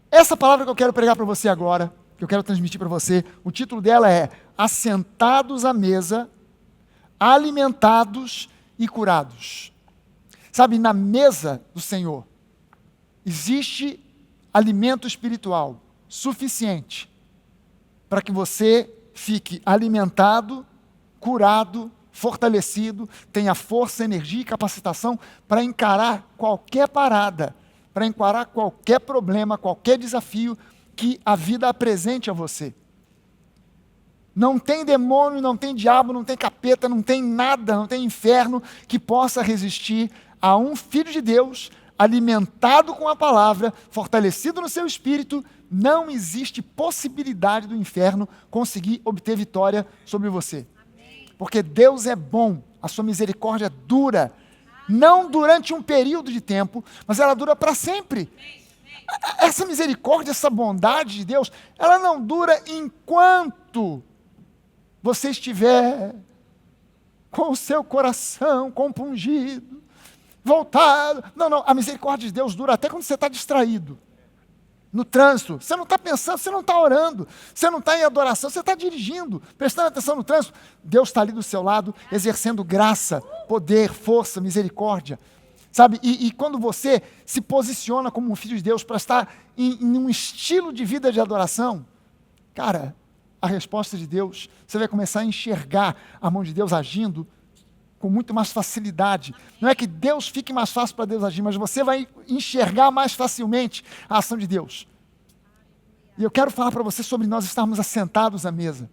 Essa palavra que eu quero pregar para você agora, que eu quero transmitir para você, o título dela é Assentados à Mesa, Alimentados e Curados. Sabe, na mesa do Senhor, existe alimento espiritual suficiente para que você fique alimentado, curado, fortalecido, tenha força, energia e capacitação para encarar qualquer parada, para encarar qualquer problema, qualquer desafio que a vida apresente a você. Não tem demônio, não tem diabo, não tem capeta, não tem nada, não tem inferno que possa resistir a um filho de Deus alimentado com a palavra, fortalecido no seu espírito. Não existe possibilidade do inferno conseguir obter vitória sobre você. Porque Deus é bom, a sua misericórdia dura, não durante um período de tempo, mas ela dura para sempre. Essa misericórdia, essa bondade de Deus, ela não dura enquanto você estiver com o seu coração compungido, voltado. Não, a misericórdia de Deus dura até quando você está distraído. No trânsito, você não está pensando, você não está orando, você não está em adoração, você está dirigindo, prestando atenção no trânsito. Deus está ali do seu lado, exercendo graça, poder, força, misericórdia. Sabe? E quando você se posiciona como um filho de Deus para estar em um estilo de vida de adoração, cara, a resposta de Deus, você vai começar a enxergar a mão de Deus agindo com muito mais facilidade. Não é que Deus fique mais fácil para Deus agir, mas você vai enxergar mais facilmente a ação de Deus. E eu quero falar para você sobre nós estarmos assentados à mesa,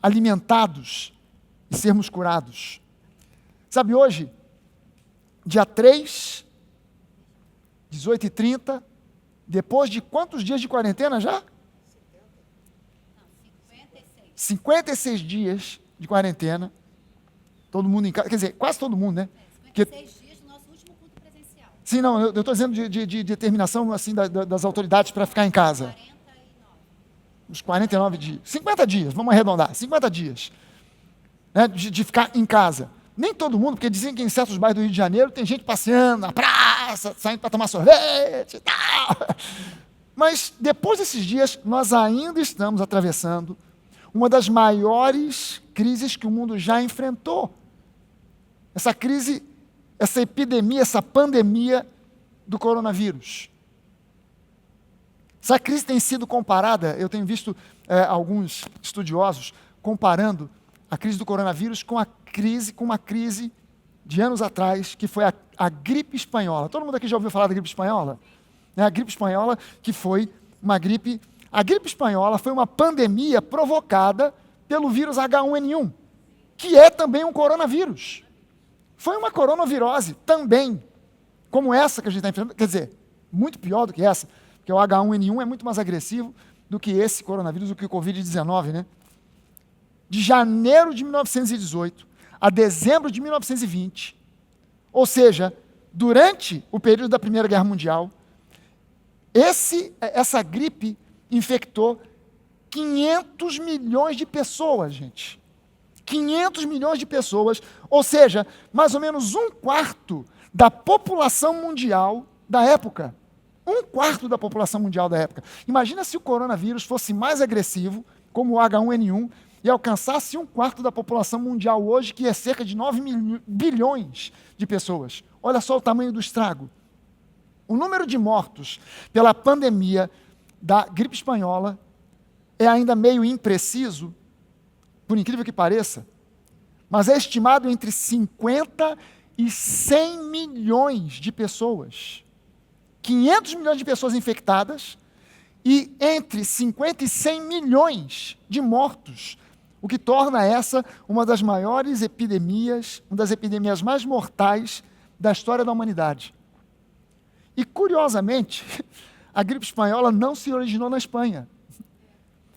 alimentados e sermos curados. Sabe, hoje, dia 3, 18h30, depois de quantos dias de quarentena já? 56 dias de quarentena. Todo mundo em casa, quer dizer, quase todo mundo, né? 56 dias do nosso último culto presencial. Sim, não, eu estou dizendo de determinação assim, das autoridades para ficar em casa. 49. Os 49 dias. 50 dias, vamos arredondar, 50 dias. Né, de ficar em casa. Nem todo mundo, porque dizem que em certos bairros do Rio de Janeiro tem gente passeando na praça, saindo para tomar sorvete e tal. Mas depois desses dias, nós ainda estamos atravessando uma das maiores crises que o mundo já enfrentou. Essa crise, essa epidemia, essa pandemia do coronavírus. Essa crise tem sido comparada, eu tenho visto alguns estudiosos comparando a crise do coronavírus com uma crise de anos atrás, que foi a gripe espanhola. Todo mundo aqui já ouviu falar da gripe espanhola? A gripe espanhola, que foi uma gripe... A gripe espanhola foi uma pandemia provocada pelo vírus H1N1, que é também um coronavírus. Foi uma coronavirose também, como essa que a gente está enfrentando, quer dizer, muito pior do que essa, porque o H1N1 é muito mais agressivo do que esse coronavírus, do que o Covid-19, né? De janeiro de 1918 a dezembro de 1920, ou seja, durante o período da Primeira Guerra Mundial, essa gripe infectou 500 milhões de pessoas, gente. 500 milhões de pessoas, ou seja, mais ou menos 1/4 da população mundial da época. 1/4 da população mundial da época. Imagina se o coronavírus fosse mais agressivo, como o H1N1, e alcançasse 1/4 da população mundial hoje, que é cerca de 9 bilhões de pessoas. Olha só o tamanho do estrago. O número de mortos pela pandemia da gripe espanhola é ainda meio impreciso, por incrível que pareça, mas é estimado entre 50 e 100 milhões de pessoas. 500 milhões de pessoas infectadas e entre 50 e 100 milhões de mortos, o que torna essa uma das maiores epidemias, uma das epidemias mais mortais da história da humanidade. E, curiosamente, a gripe espanhola não se originou na Espanha.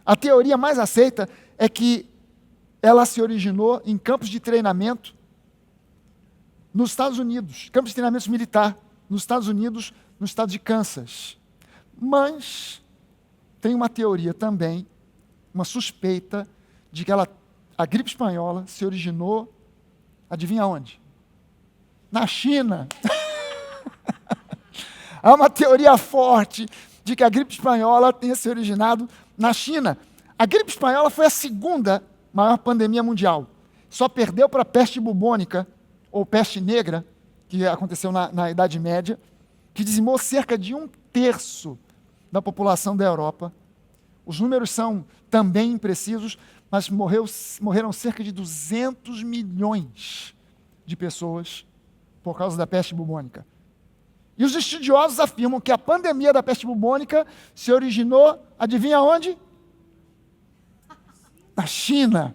A teoria mais aceita é que ela se originou em campos de treinamento nos Estados Unidos, campos de treinamento militar nos Estados Unidos, no estado de Kansas. Mas tem uma teoria também, uma suspeita, de que a gripe espanhola se originou, adivinha onde? Na China. Há uma teoria forte de que a gripe espanhola tenha se originado na China. A gripe espanhola foi a segunda maior pandemia mundial. Só perdeu para a peste bubônica, ou peste negra, que aconteceu na Idade Média, que dizimou cerca de 1/3 da população da Europa. Os números são também imprecisos, mas morreram cerca de 200 milhões de pessoas por causa da peste bubônica. E os estudiosos afirmam que a pandemia da peste bubônica se originou, adivinha onde? Na China.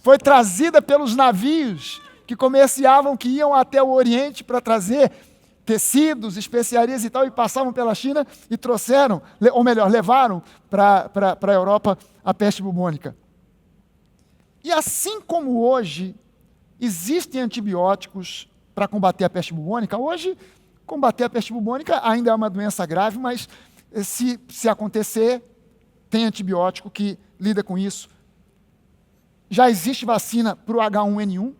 Foi trazida pelos navios que comerciavam, que iam até o Oriente para trazer tecidos, especiarias e tal, e passavam pela China e trouxeram, ou melhor, levaram para a Europa a peste bubônica. E assim como hoje existem antibióticos para combater a peste bubônica, hoje combater a peste bubônica ainda é uma doença grave, mas se acontecer, tem antibiótico que lida com isso. Já existe vacina para o H1N1,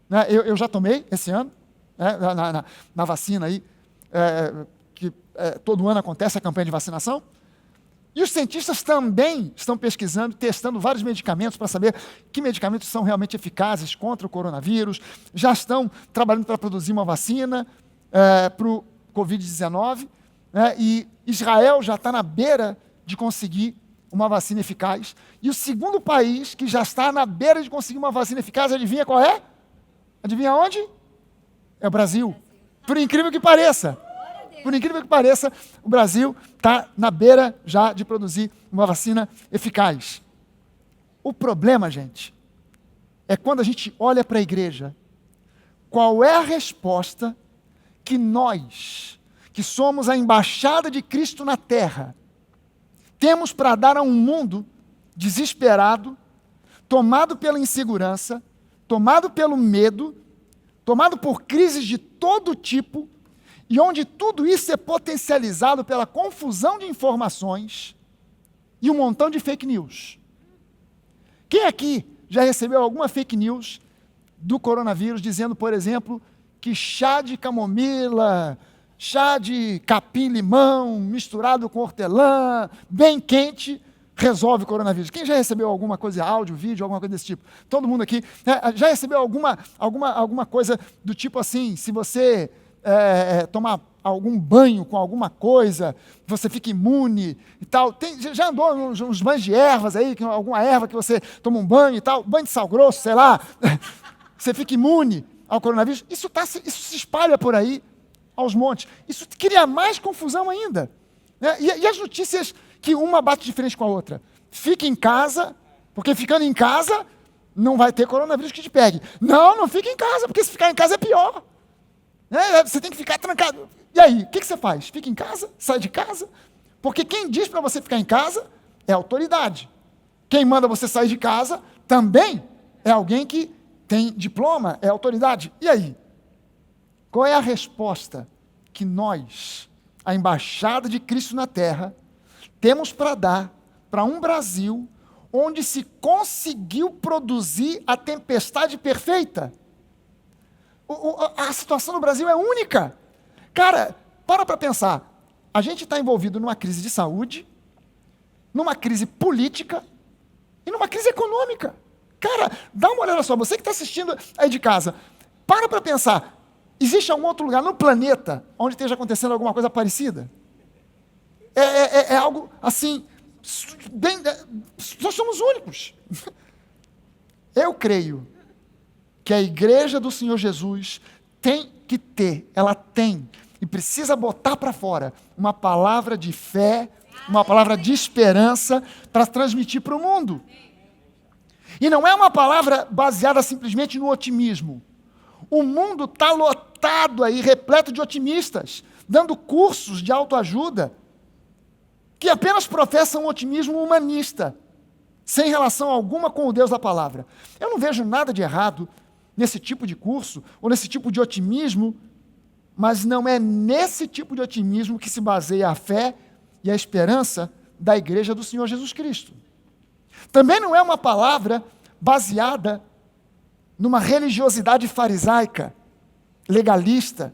né? Eu já tomei esse ano, né? na vacina aí, que todo ano acontece a campanha de vacinação. E os cientistas também estão pesquisando, testando vários medicamentos para saber que medicamentos são realmente eficazes contra o coronavírus. Já estão trabalhando para produzir uma vacina para o Covid-19, né? E Israel já está na beira de conseguir uma vacina eficaz. E o segundo país que já está na beira de conseguir uma vacina eficaz, adivinha qual é? Adivinha onde? É o Brasil. Por incrível que pareça. Por incrível que pareça, o Brasil está na beira já de produzir uma vacina eficaz. O problema, gente, é quando a gente olha para a igreja, qual é a resposta que nós, que somos a embaixada de Cristo na terra, temos para dar a um mundo desesperado, tomado pela insegurança, tomado pelo medo, tomado por crises de todo tipo, e onde tudo isso é potencializado pela confusão de informações e um montão de fake news. Quem aqui já recebeu alguma fake news do coronavírus dizendo, por exemplo, que chá de camomila, chá de capim-limão misturado com hortelã, bem quente, resolve o coronavírus? Quem já recebeu alguma coisa, áudio, vídeo, alguma coisa desse tipo? Todo mundo aqui, né, já recebeu alguma coisa do tipo assim, se você tomar algum banho com alguma coisa, você fica imune e tal. Já andou uns banhos de ervas aí, alguma erva que você toma um banho e tal, banho de sal grosso, sei lá, você fica imune ao coronavírus. Isso se espalha por aí aos montes. Isso cria mais confusão ainda, né? E as notícias que uma bate de frente com a outra. Fique em casa, porque ficando em casa não vai ter coronavírus que te pegue. Não fique em casa, porque se ficar em casa é pior. Você tem que ficar trancado. E aí, o que você faz? Fica em casa? Sai de casa? Porque quem diz para você ficar em casa é a autoridade. Quem manda você sair de casa também é alguém que tem diploma, é autoridade. E aí? Qual é a resposta que nós, a embaixada de Cristo na terra, temos para dar para um Brasil onde se conseguiu produzir a tempestade perfeita? A situação no Brasil é única. Cara, para pensar. A gente está envolvido numa crise de saúde, numa crise política e numa crise econômica. Cara, dá uma olhada só, você que está assistindo aí de casa, para pensar. Existe algum outro lugar no planeta onde esteja acontecendo alguma coisa parecida? É algo assim, nós somos únicos. Eu creio que a igreja do Senhor Jesus tem que ter, ela tem, e precisa botar para fora uma palavra de fé, uma palavra de esperança para transmitir para o mundo. E não é uma palavra baseada simplesmente no otimismo. O mundo está lotado aí, repleto de otimistas, dando cursos de autoajuda, que apenas professam um otimismo humanista, sem relação alguma com o Deus da palavra. Eu não vejo nada de errado nesse tipo de curso, ou nesse tipo de otimismo, mas não é nesse tipo de otimismo que se baseia a fé e a esperança da igreja do Senhor Jesus Cristo. Também não é uma palavra baseada numa religiosidade farisaica, legalista,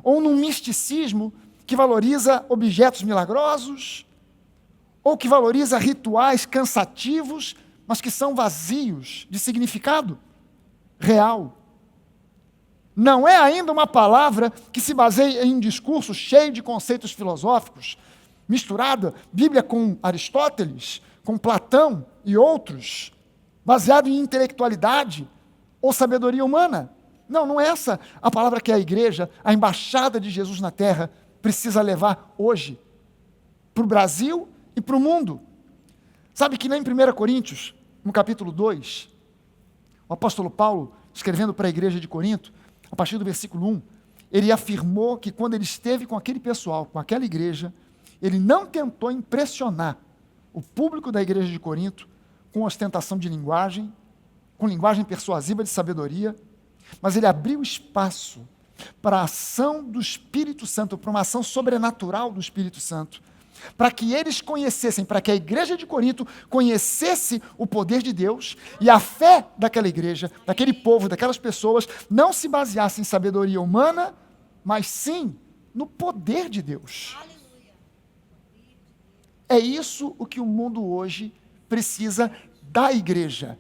ou num misticismo que valoriza objetos milagrosos, ou que valoriza rituais cansativos, mas que são vazios de significado real. Não é ainda uma palavra que se baseia em um discurso cheio de conceitos filosóficos, misturada Bíblia com Aristóteles, com Platão e outros, baseado em intelectualidade ou sabedoria humana. Não, não é essa a palavra que a igreja, a embaixada de Jesus na terra, precisa levar hoje para o Brasil e para o mundo. Sabe que nem em 1 Coríntios, no capítulo 2, o apóstolo Paulo, escrevendo para a igreja de Corinto, a partir do versículo 1, ele afirmou que quando ele esteve com aquele pessoal, com aquela igreja, ele não tentou impressionar o público da igreja de Corinto com ostentação de linguagem, com linguagem persuasiva de sabedoria, mas ele abriu espaço para a ação do Espírito Santo, para uma ação sobrenatural do Espírito Santo, para que eles conhecessem, para que a igreja de Corinto conhecesse o poder de Deus e a fé daquela igreja, daquele povo, daquelas pessoas, não se baseasse em sabedoria humana, mas sim no poder de Deus. Aleluia. É isso o que o mundo hoje precisa da igreja.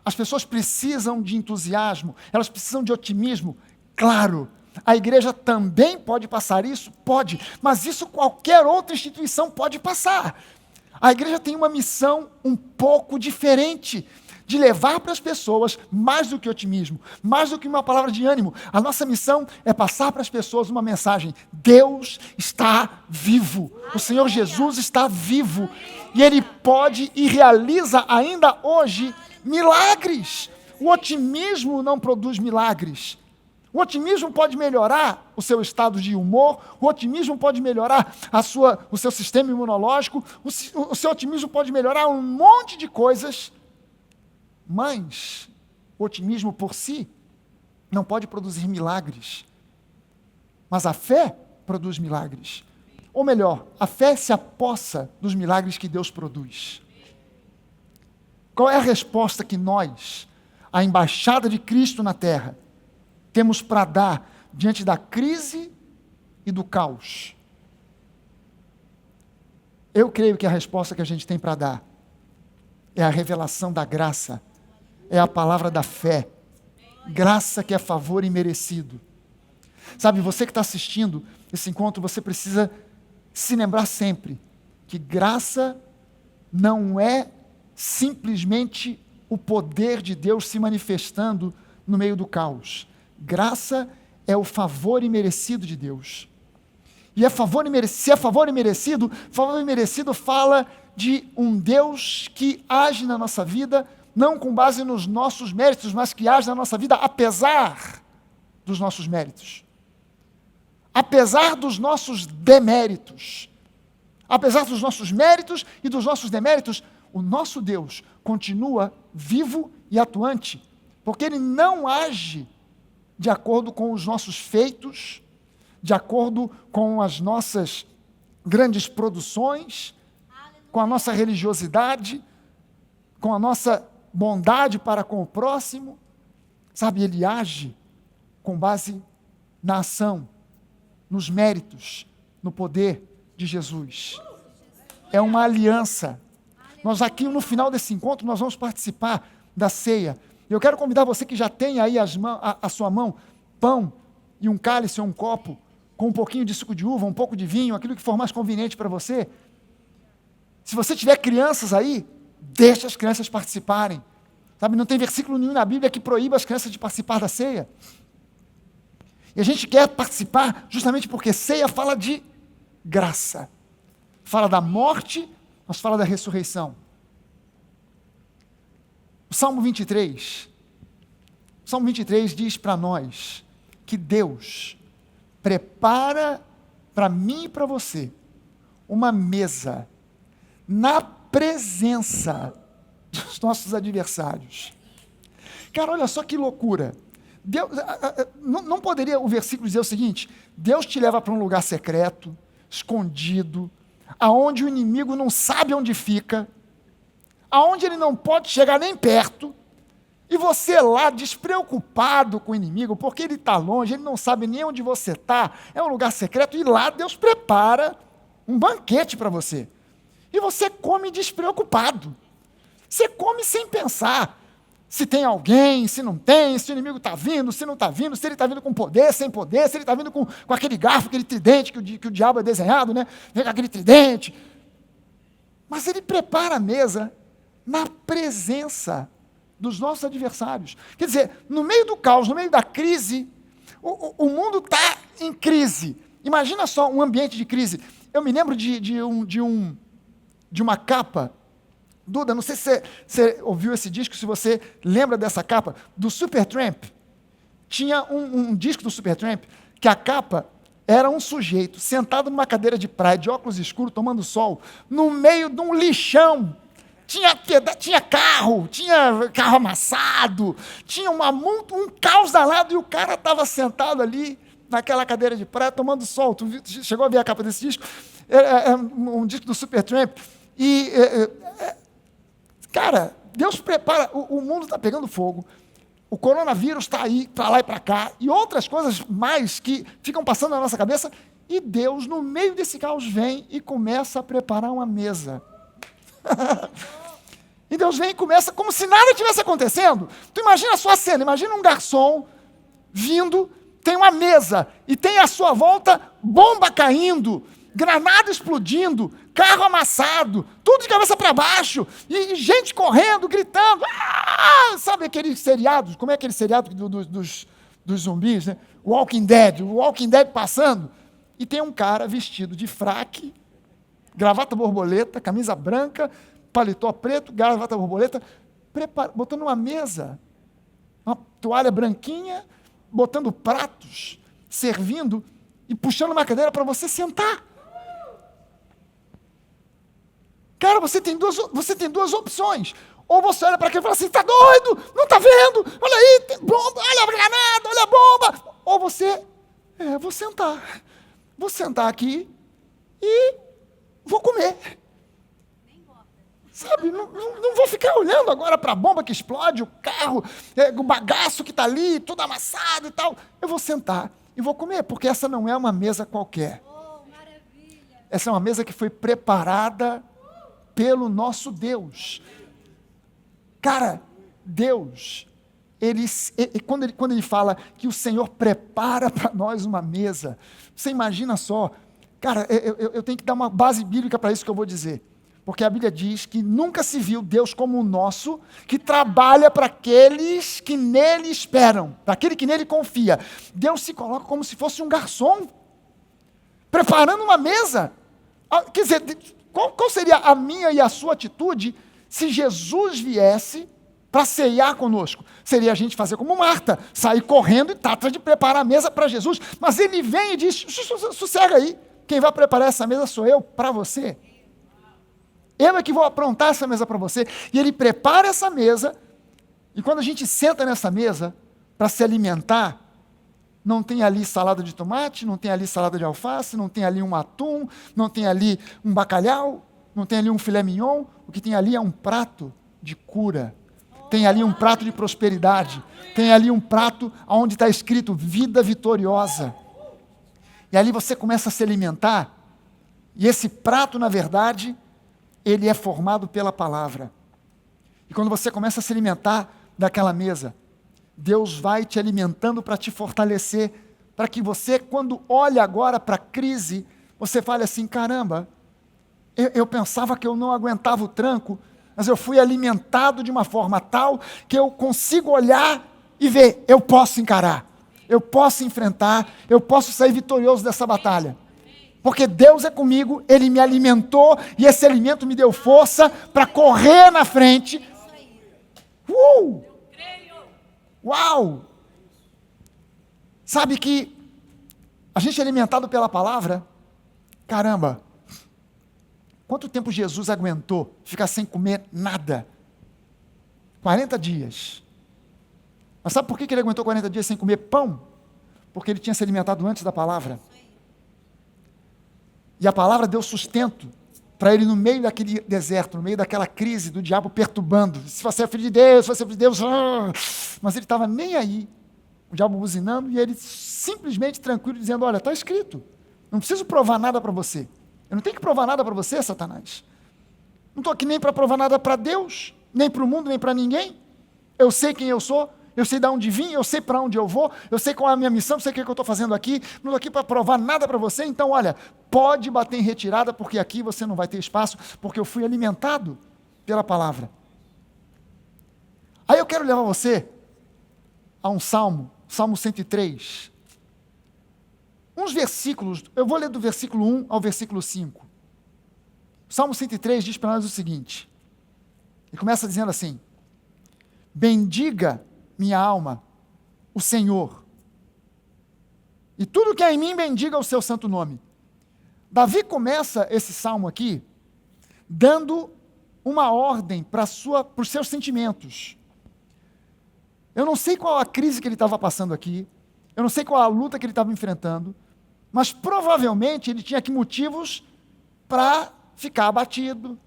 As pessoas precisam de entusiasmo, elas precisam de otimismo. Claro, a igreja também pode passar isso? Pode, mas isso qualquer outra instituição pode passar. A igreja tem uma missão um pouco diferente, de levar para as pessoas mais do que otimismo, mais do que uma palavra de ânimo. A nossa missão é passar para as pessoas uma mensagem: Deus está vivo, o Senhor Jesus está vivo, e Ele pode e realiza ainda hoje milagres. O otimismo não produz milagres. O otimismo pode melhorar o seu estado de humor, o otimismo pode melhorar o seu sistema imunológico, o seu otimismo pode melhorar um monte de coisas, mas o otimismo por si não pode produzir milagres. Mas a fé produz milagres. Ou melhor, a fé se apossa dos milagres que Deus produz. Qual é a resposta que nós, a embaixada de Cristo na terra, temos para dar diante da crise e do caos? Eu creio que a resposta que a gente tem para dar é a revelação da graça, é a palavra da fé, graça que é favor imerecido. Sabe, você que está assistindo esse encontro, você precisa se lembrar sempre que graça não é simplesmente o poder de Deus se manifestando no meio do caos. Graça é o favor imerecido de Deus. E se é favor imerecido fala de um Deus que age na nossa vida, não com base nos nossos méritos, mas que age na nossa vida apesar dos nossos méritos. Apesar dos nossos deméritos. Apesar dos nossos méritos e dos nossos deméritos, o nosso Deus continua vivo e atuante, porque Ele não age de acordo com os nossos feitos, de acordo com as nossas grandes produções, com a nossa religiosidade, com a nossa bondade para com o próximo. Sabe, Ele age com base na ação, nos méritos, no poder de Jesus. É uma aliança. Nós aqui no final desse encontro, nós vamos participar da ceia. Eu quero convidar você que já tem aí a sua mão, pão e um cálice ou um copo, com um pouquinho de suco de uva, um pouco de vinho, aquilo que for mais conveniente para você. Se você tiver crianças aí, deixa as crianças participarem. Sabe, não tem versículo nenhum na Bíblia que proíba as crianças de participar da ceia. E a gente quer participar justamente porque ceia fala de graça. Fala da morte, mas fala da ressurreição. O Salmo 23 diz para nós que Deus prepara para mim e para você uma mesa na presença dos nossos adversários. Cara, olha só que loucura. Deus, não poderia o versículo dizer o seguinte: Deus te leva para um lugar secreto, escondido, aonde o inimigo não sabe onde fica, aonde ele não pode chegar nem perto. E você lá, despreocupado com o inimigo, porque ele está longe, ele não sabe nem onde você está, é um lugar secreto, e lá Deus prepara um banquete para você. E você come despreocupado. Você come sem pensar se tem alguém, se não tem, se o inimigo está vindo, se não está vindo, se ele está vindo com poder, sem poder, se ele está vindo com aquele garfo, aquele tridente que o diabo é desenhado, né? Vem com aquele tridente. Mas ele prepara a mesa na presença dos nossos adversários. Quer dizer, no meio do caos, no meio da crise, o mundo está em crise. Imagina só um ambiente de crise. Eu me lembro de uma capa, Duda, não sei se você ouviu esse disco, se você lembra dessa capa, do Supertramp. Tinha um disco do Supertramp, que a capa era um sujeito sentado numa cadeira de praia, de óculos escuros, tomando sol, no meio de um lixão. Tinha carro amassado, tinha um caos danado, e o cara estava sentado ali, naquela cadeira de praia, tomando sol. Tu chegou a ver a capa desse disco? É um disco do Supertramp. E, cara, Deus prepara, o mundo está pegando fogo, o coronavírus está aí, para lá e para cá, e outras coisas mais que ficam passando na nossa cabeça, e Deus, no meio desse caos, vem e começa a preparar uma mesa. E Deus vem e começa como se nada tivesse acontecendo. Tu imagina a sua cena, imagina um garçom vindo, tem uma mesa, e tem à sua volta bomba caindo, granada explodindo, carro amassado, tudo de cabeça para baixo, e gente correndo, gritando. Sabe aqueles seriados? Como é aquele seriado dos zumbis, né? Walking Dead passando. E tem um cara vestido de fraque, gravata borboleta, camisa branca, paletó preto, gravata borboleta, botando uma mesa, uma toalha branquinha, botando pratos, servindo e puxando uma cadeira para você sentar. Cara, você tem duas opções. Ou você olha para aquele e fala assim, está doido? Não está vendo? Olha aí, tem bomba, olha a granada, olha a bomba. Ou você, vou sentar. Vou sentar aqui e vou comer. Sabe, não vou ficar olhando agora para a bomba que explode, o carro, o bagaço que está ali, tudo amassado e tal. Eu vou sentar e vou comer, porque essa não é uma mesa qualquer. Oh, maravilha! Essa é uma mesa que foi preparada pelo nosso Deus. Cara, Deus, quando ele fala que o Senhor prepara para nós uma mesa, você imagina só, cara, eu tenho que dar uma base bíblica para isso que eu vou dizer. Porque a Bíblia diz que nunca se viu Deus como o nosso, que trabalha para aqueles que nele esperam, para aquele que nele confia. Deus se coloca como se fosse um garçom, preparando uma mesa. Quer dizer, qual seria a minha e a sua atitude se Jesus viesse para ceiar conosco? Seria a gente fazer como Marta, sair correndo e trata de preparar a mesa para Jesus. Mas ele vem e diz, sossega aí, quem vai preparar essa mesa sou eu, para você. Eu é que vou aprontar essa mesa para você. E ele prepara essa mesa, e quando a gente senta nessa mesa para se alimentar, não tem ali salada de tomate, não tem ali salada de alface, não tem ali um atum, não tem ali um bacalhau, não tem ali um filé mignon. O que tem ali é um prato de cura. Tem ali um prato de prosperidade. Tem ali um prato onde está escrito vida vitoriosa. E ali você começa a se alimentar, e esse prato, na verdade, ele é formado pela palavra. E quando você começa a se alimentar daquela mesa, Deus vai te alimentando para te fortalecer, para que você, quando olha agora para a crise, você fale assim, caramba, eu pensava que eu não aguentava o tranco, mas eu fui alimentado de uma forma tal que eu consigo olhar e ver, eu posso encarar, eu posso enfrentar, eu posso sair vitorioso dessa batalha. Porque Deus é comigo, Ele me alimentou, e esse alimento me deu força para correr na frente. Uau! Sabe que a gente é alimentado pela palavra? Caramba! Quanto tempo Jesus aguentou ficar sem comer nada? 40 dias. Mas sabe por que ele aguentou 40 dias sem comer pão? Porque ele tinha se alimentado antes da palavra. E a palavra deu sustento para ele no meio daquele deserto, no meio daquela crise do diabo perturbando. Se você é filho de Deus, se você é filho de Deus. Mas ele estava nem aí. O diabo buzinando e ele simplesmente tranquilo, dizendo, olha, está escrito. Não preciso provar nada para você. Eu não tenho que provar nada para você, Satanás. Não estou aqui nem para provar nada para Deus, nem para o mundo, nem para ninguém. Eu sei quem eu sou, eu sei de onde vim, eu sei para onde eu vou, eu sei qual é a minha missão, eu sei o que eu estou fazendo aqui. Não estou aqui para provar nada para você. Então, olha, pode bater em retirada, porque aqui você não vai ter espaço, porque eu fui alimentado pela palavra. Aí eu quero levar você a um salmo, Salmo 103. Uns versículos, eu vou ler do versículo 1 ao versículo 5. O Salmo 103 diz para nós o seguinte, ele começa dizendo assim, bendiga minha alma, o Senhor, e tudo que há em mim bendiga o seu santo nome. Davi começa esse salmo aqui, dando uma ordem para os seus sentimentos. Eu não sei qual a crise que ele estava passando aqui, eu não sei qual a luta que ele estava enfrentando, mas provavelmente ele tinha aqui motivos para ficar abatido,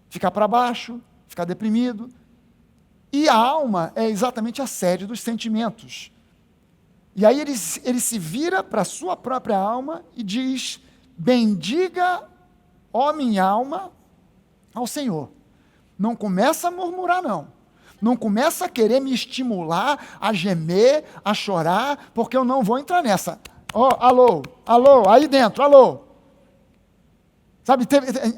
ficar para baixo, ficar deprimido. E a alma é exatamente a sede dos sentimentos. E aí ele se vira para a sua própria alma e diz, bendiga, ó minha alma, ao Senhor. Não começa a murmurar, não. Não começa a querer me estimular, a gemer, a chorar, porque eu não vou entrar nessa. Ó, alô, aí dentro, alô. Sabe,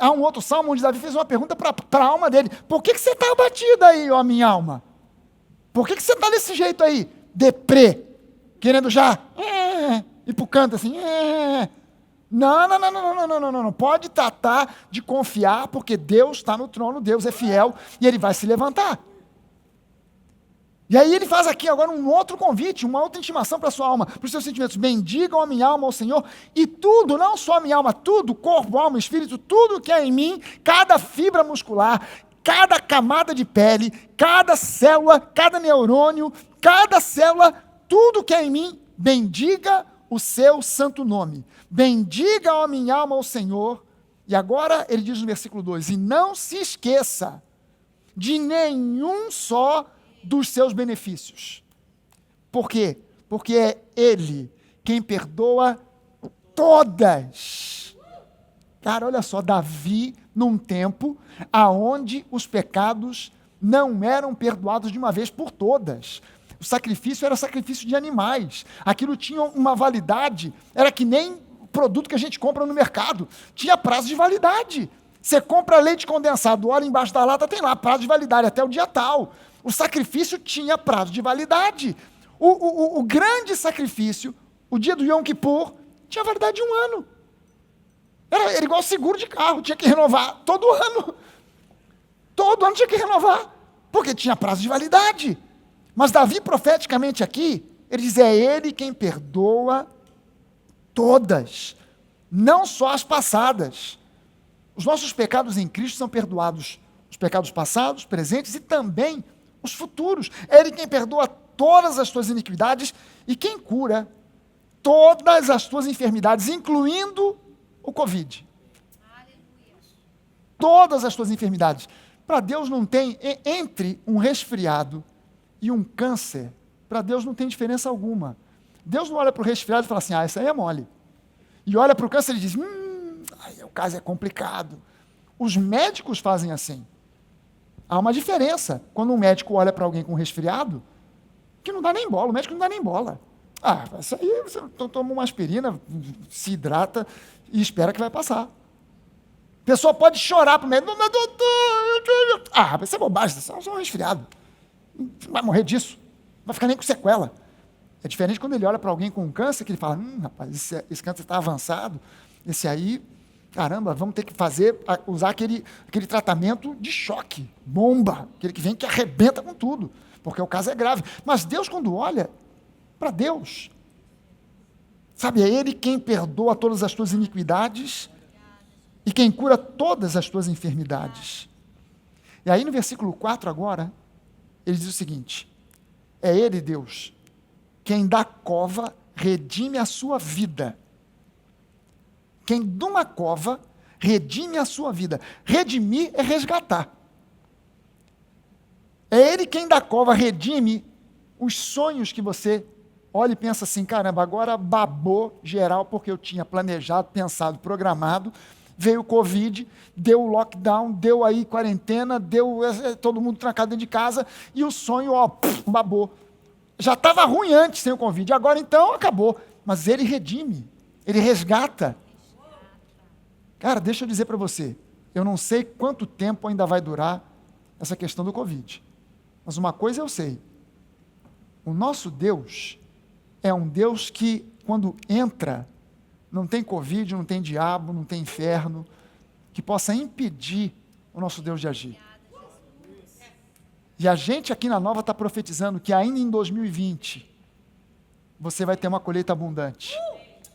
há um outro salmo onde Davi fez uma pergunta para a alma dele. Por que você está abatida aí, ó minha alma? Por que você está desse jeito aí? Deprê. Querendo já ir para o canto assim. Não. Pode tratar de confiar, porque Deus está no trono, Deus é fiel e Ele vai se levantar. E aí ele faz aqui agora um outro convite, uma outra intimação para a sua alma, para os seus sentimentos. Bendigam a minha alma ao Senhor, e tudo, não só a minha alma, tudo, corpo, alma, espírito, tudo que é em mim, cada fibra muscular, cada camada de pele, cada célula, cada neurônio, cada célula, tudo que é em mim, bendiga o seu santo nome. Bendiga a minha alma ao Senhor. E agora ele diz no versículo 2, e não se esqueça de nenhum só dos seus benefícios. Por quê? Porque é Ele quem perdoa todas. Cara, olha só, Davi, num tempo aonde os pecados não eram perdoados de uma vez por todas. O sacrifício era sacrifício de animais. Aquilo tinha uma validade, era que nem produto que a gente compra no mercado. Tinha prazo de validade. Você compra leite condensado, olha embaixo da lata, tem lá prazo de validade até o dia tal. O sacrifício tinha prazo de validade. O grande sacrifício, o dia do Yom Kippur, tinha validade de 1 ano. Era igual seguro de carro, tinha que renovar todo ano. Todo ano tinha que renovar, porque tinha prazo de validade. Mas Davi, profeticamente aqui, ele diz, é Ele quem perdoa todas, não só as passadas. Os nossos pecados em Cristo são perdoados, os pecados passados, presentes e também os futuros. É Ele quem perdoa todas as tuas iniquidades e quem cura todas as tuas enfermidades, incluindo o Covid. Aleluia. Todas as tuas enfermidades. Para Deus não tem, entre um resfriado e um câncer, para Deus não tem diferença alguma. Deus não olha para o resfriado e fala assim, isso aí é mole. E olha para o câncer e diz, o caso é complicado. Os médicos fazem assim. Há uma diferença. Quando um médico olha para alguém com resfriado, que não dá nem bola, o médico não dá nem bola. Isso aí você toma uma aspirina, se hidrata e espera que vai passar. A pessoa pode chorar para o médico, mas doutor, isso é bobagem, isso é só um resfriado. Não vai morrer disso, não vai ficar nem com sequela. É diferente quando ele olha para alguém com câncer, que ele fala, rapaz, esse câncer está avançado, esse aí, caramba, vamos ter que usar aquele tratamento de choque, bomba, aquele que vem que arrebenta com tudo, porque o caso é grave. Mas Deus, quando olha para Deus, sabe, é Ele quem perdoa todas as tuas iniquidades e quem cura todas as tuas enfermidades. E aí no versículo 4 agora, ele diz o seguinte, é Ele, Deus, quem da cova redime a sua vida. Quem de uma cova redime a sua vida. Redimir é resgatar. É Ele quem da cova redime os sonhos que você olha e pensa assim, caramba, agora babou geral, porque eu tinha planejado, pensado, programado, veio o Covid, deu o lockdown, deu aí quarentena, deu todo mundo trancado dentro de casa, e o sonho, babou. Já estava ruim antes sem o Covid, agora então acabou. Mas Ele redime, Ele resgata. Cara, deixa eu dizer para você, eu não sei quanto tempo ainda vai durar essa questão do Covid. Mas uma coisa eu sei, o nosso Deus é um Deus que, quando entra, não tem Covid, não tem diabo, não tem inferno, que possa impedir o nosso Deus de agir. E a gente aqui na Nova está profetizando que ainda em 2020, você vai ter uma colheita abundante.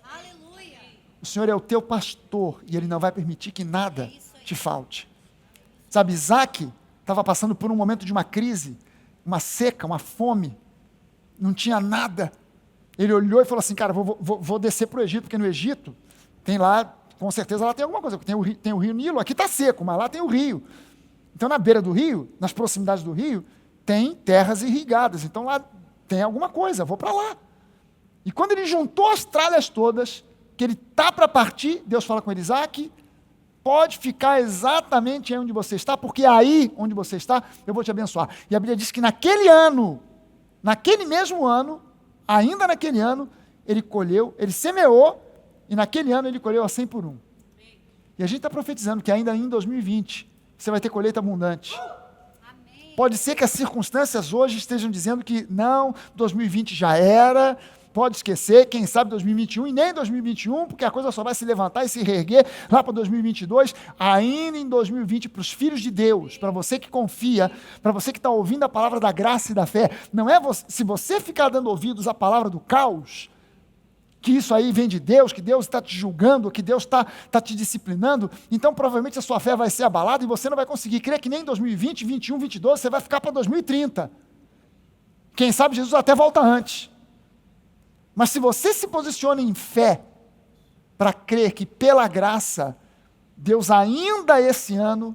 Aleluia. O Senhor é o teu pastor e Ele não vai permitir que nada te falte. Sabe, Isaac estava passando por um momento de uma crise, uma seca, uma fome, não tinha nada. Ele olhou e falou assim, cara, vou descer para o Egito, porque no Egito tem lá, com certeza lá tem alguma coisa, tem o rio Nilo, aqui está seco, mas lá tem o rio. Então na beira do rio, nas proximidades do rio, tem terras irrigadas, então lá tem alguma coisa, vou para lá. E quando ele juntou as tralhas todas, que ele está para partir, Deus fala com ele, Isaac, pode ficar exatamente aí onde você está, porque aí onde você está, eu vou te abençoar. E a Bíblia diz que naquele ano, naquele mesmo ano, ainda naquele ano, ele colheu, ele semeou, e naquele ano ele colheu a 100 por 1. E a gente está profetizando que ainda em 2020, você vai ter colheita abundante. Amém. Pode ser que as circunstâncias hoje estejam dizendo que não, 2020 já era, pode esquecer, quem sabe 2021 e nem 2021, porque a coisa só vai se levantar e se reerguer lá para 2022, ainda em 2020, para os filhos de Deus, para você que confia, para você que está ouvindo a palavra da graça e da fé. Não é se você ficar dando ouvidos à palavra do caos, que isso aí vem de Deus, que Deus está te julgando, que Deus está te disciplinando, então provavelmente a sua fé vai ser abalada e você não vai conseguir crer que nem em 2020, 21, 22, você vai ficar para 2030. Quem sabe Jesus até volta antes. Mas se você se posiciona em fé, para crer que pela graça, Deus ainda esse ano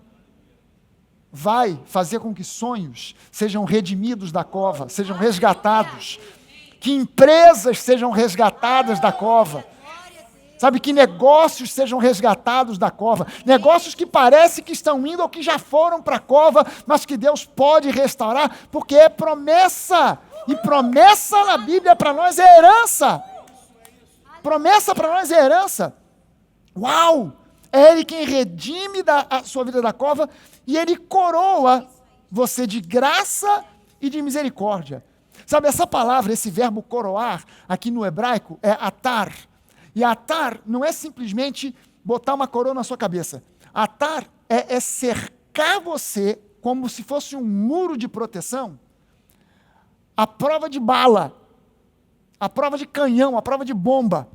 vai fazer com que sonhos sejam redimidos da cova, sejam resgatados, que empresas sejam resgatadas da cova, sabe, que negócios sejam resgatados da cova, negócios que parece que estão indo ou que já foram para a cova, mas que Deus pode restaurar, porque é promessa. E promessa na Bíblia para nós é herança. Promessa para nós é herança. Uau! É Ele quem redime a sua vida da cova e Ele coroa você de graça e de misericórdia. Sabe, essa palavra, esse verbo coroar, aqui no hebraico, é atar. E atar não é simplesmente botar uma coroa na sua cabeça. Atar é cercar você como se fosse um muro de proteção, a prova de bala, a prova de canhão, a prova de bomba.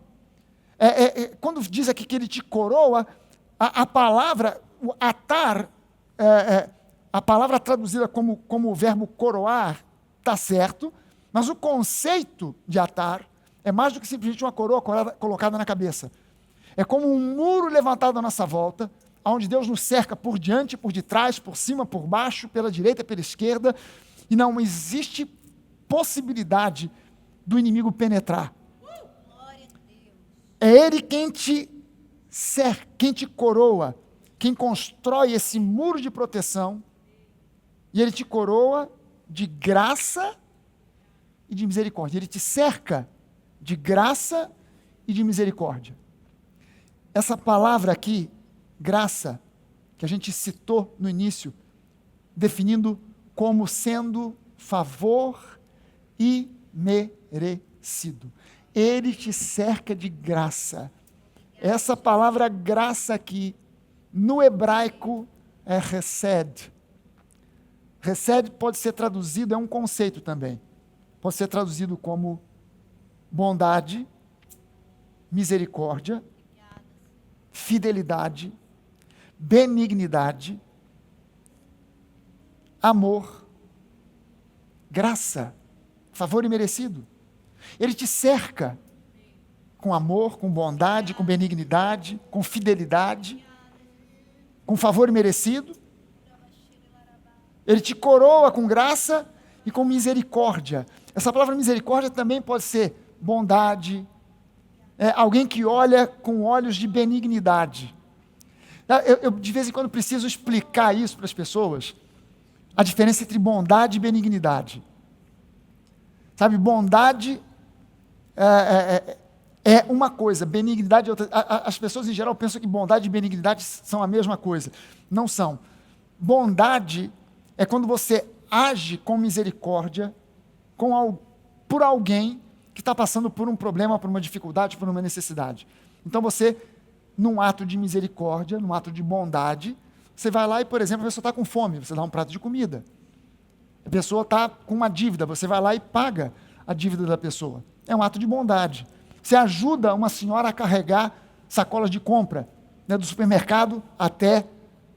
Quando diz aqui que ele te coroa, a palavra, o atar, a palavra traduzida como o verbo coroar, está certo, mas o conceito de atar é mais do que simplesmente uma coroa colocada na cabeça. É como um muro levantado à nossa volta, onde Deus nos cerca por diante, por detrás, por cima, por baixo, pela direita, pela esquerda, e não existe possibilidade do inimigo penetrar. Glória a Deus. É Ele quem te cerca, quem te coroa, quem constrói esse muro de proteção, e Ele te coroa de graça e de misericórdia. Ele te cerca de graça e de misericórdia. Essa palavra aqui, graça, que a gente citou no início, definindo como sendo favor imerecido. Ele te cerca de graça. Essa palavra graça aqui, no hebraico, é hesed. Hesed pode ser traduzido, é um conceito também. Pode ser traduzido como bondade, misericórdia, fidelidade, benignidade, amor, graça, favor imerecido. Ele te cerca com amor, com bondade, com benignidade, com fidelidade. com favor merecido. Ele te coroa com graça e com misericórdia. Essa palavra misericórdia também pode ser bondade, alguém que olha com olhos de benignidade. Eu de vez em quando preciso explicar isso para as pessoas, a diferença entre bondade e benignidade. Sabe, bondade é uma coisa, benignidade é outra. As pessoas em geral pensam que bondade e benignidade são a mesma coisa. Não são. Bondade é quando você age com misericórdia por alguém que está passando por um problema, por uma dificuldade, por uma necessidade. Então você, num ato de misericórdia, num ato de bondade, você vai lá e, por exemplo, a pessoa está com fome, você dá um prato de comida. A pessoa está com uma dívida, você vai lá e paga a dívida da pessoa. É um ato de bondade. Você ajuda uma senhora a carregar sacolas de compra, né, do supermercado até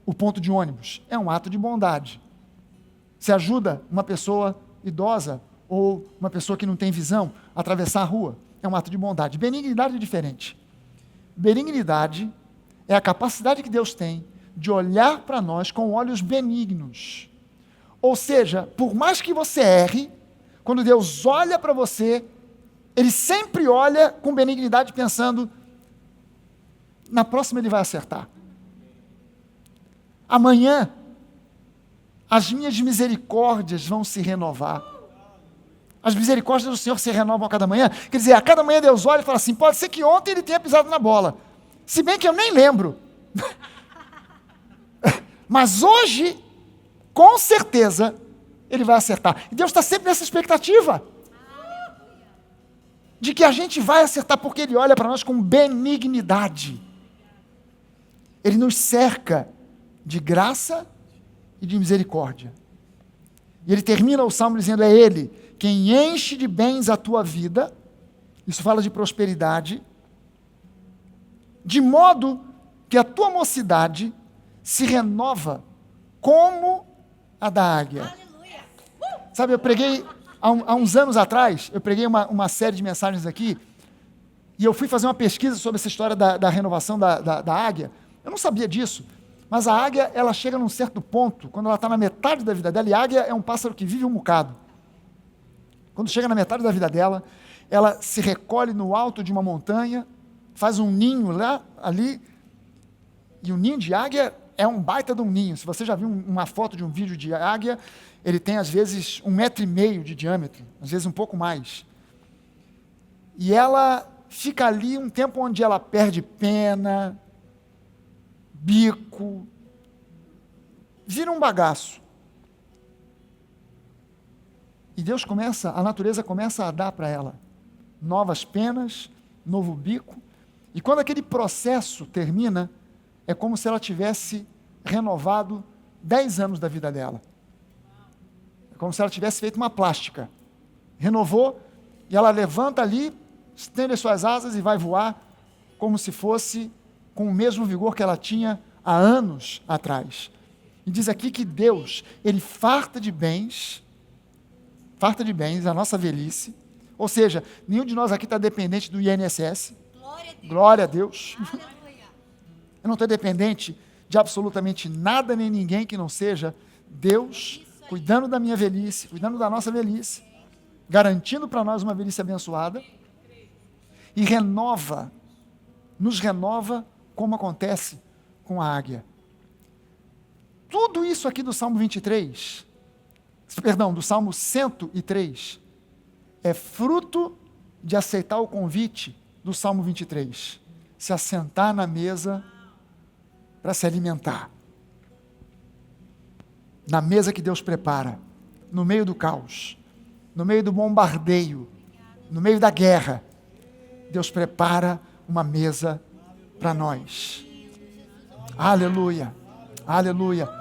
o ponto de ônibus. É um ato de bondade. Você ajuda uma pessoa idosa ou uma pessoa que não tem visão a atravessar a rua. É um ato de bondade. Benignidade é diferente. Benignidade é a capacidade que Deus tem de olhar para nós com olhos benignos. Ou seja, por mais que você erre, quando Deus olha para você, Ele sempre olha com benignidade pensando, na próxima Ele vai acertar. Amanhã, as minhas misericórdias vão se renovar. As misericórdias do Senhor se renovam a cada manhã. Quer dizer, a cada manhã Deus olha e fala assim, pode ser que ontem Ele tenha pisado na bola. Se bem que eu nem lembro. Mas hoje, com certeza, Ele vai acertar. E Deus está sempre nessa expectativa. De que a gente vai acertar, porque Ele olha para nós com benignidade. Ele nos cerca de graça e de misericórdia. E Ele termina o Salmo dizendo, é Ele quem enche de bens a tua vida, isso fala de prosperidade, de modo que a tua mocidade se renova como a da águia. Aleluia. Sabe, eu preguei, há uns anos atrás, eu preguei uma série de mensagens aqui, e eu fui fazer uma pesquisa sobre essa história da renovação da águia. Eu não sabia disso, mas a águia, ela chega num certo ponto, quando ela está na metade da vida dela, e a águia é um pássaro que vive um bocado. Quando chega na metade da vida dela, ela se recolhe no alto de uma montanha, faz um ninho lá, ali, e o ninho de águia é um baita de um ninho. Se você já viu uma foto de um vídeo de águia, ele tem às vezes 1,5 metro de diâmetro, às vezes um pouco mais. E ela fica ali um tempo onde ela perde pena, bico, vira um bagaço. E a natureza começa a dar para ela novas penas, novo bico. E quando aquele processo termina, é como se ela tivesse renovado 10 anos da vida dela. É como se ela tivesse feito uma plástica. Renovou, e ela levanta ali, estende as suas asas e vai voar, como se fosse com o mesmo vigor que ela tinha há anos atrás. E diz aqui que Deus, Ele farta de bens a nossa velhice, ou seja, nenhum de nós aqui está dependente do INSS, glória a Deus, Aleluia. eu não estou dependente de absolutamente nada nem ninguém que não seja Deus, cuidando da minha velhice, cuidando da nossa velhice, garantindo para nós uma velhice abençoada, e nos renova como acontece com a águia. Tudo isso aqui do Salmo 23, do Salmo 103, é fruto de aceitar o convite do Salmo 23, se assentar na mesa para se alimentar. Na mesa que Deus prepara, no meio do caos, no meio do bombardeio, no meio da guerra, Deus prepara uma mesa para nós. Aleluia, aleluia.